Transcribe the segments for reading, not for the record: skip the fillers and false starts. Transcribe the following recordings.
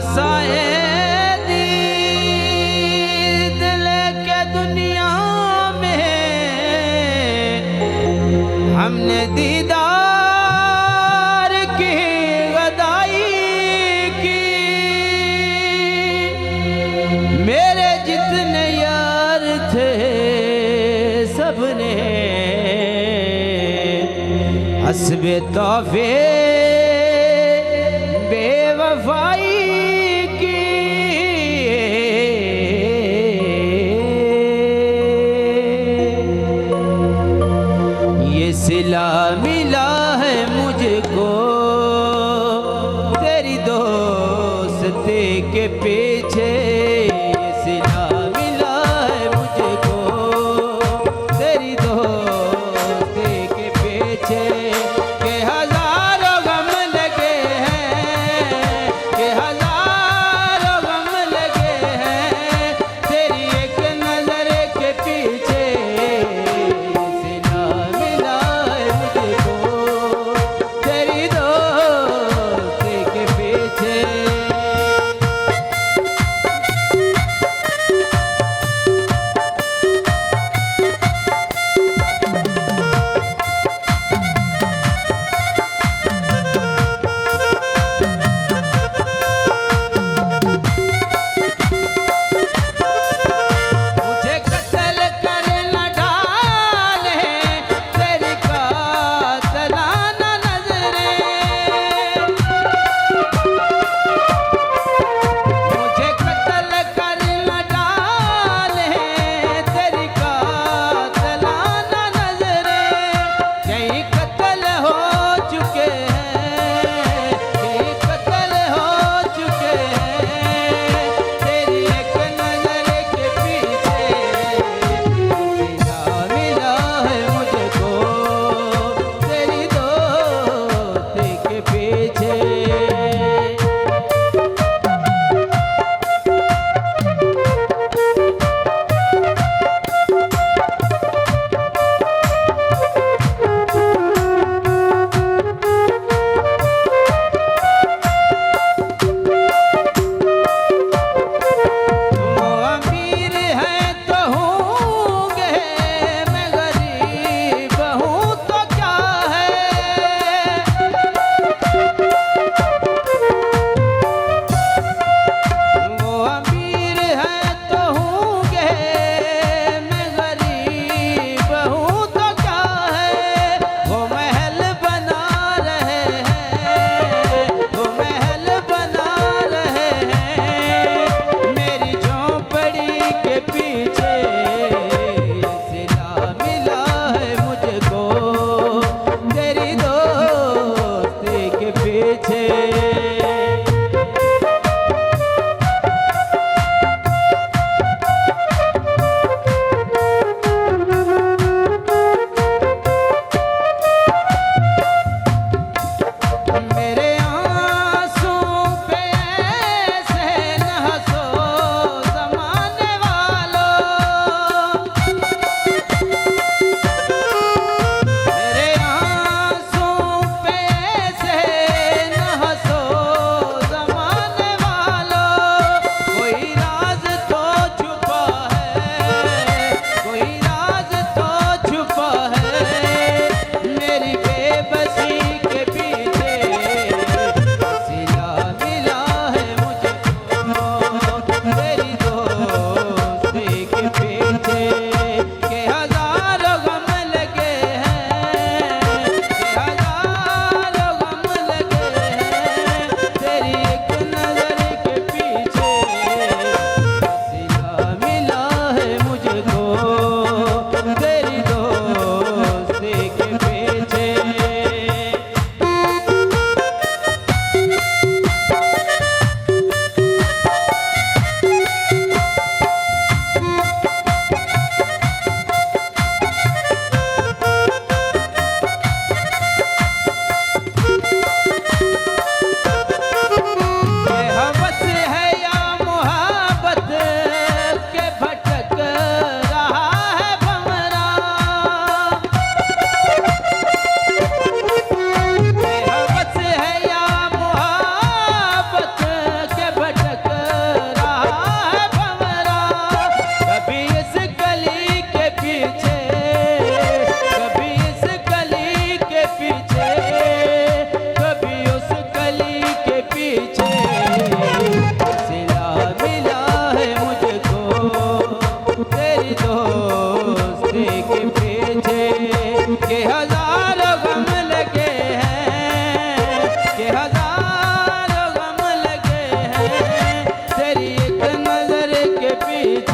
साए दिल के दुनिया में हमने दीदार की गदाई की। मेरे जितने यार थे सबने हस्बे तौफे बेवफाई की। ये सिला मिला है मुझको तेरी दोस्ती के पीछे। ये सिला मिला है मुझको तेरी दोस्ती के पीछे। के हजारों गम लगे हैं, के हजारों गम लगे हैं तेरी एक नजर के पीछे। सिला मिला है मुझको तेरी दोस्ती के पीछे। मुझे कत्ल कर न डाले तेरी कातलाना नजरें। मुझे कत्ल कर न डाले तेरी कातलाना नजरें। कई कत्ल हो चुके हैं, कई कत्ल हो चुके हैं तेरी एक नजर के पीछे। सिला मिला है मुझको तेरी दोस्ती के पीछे।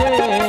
मुझे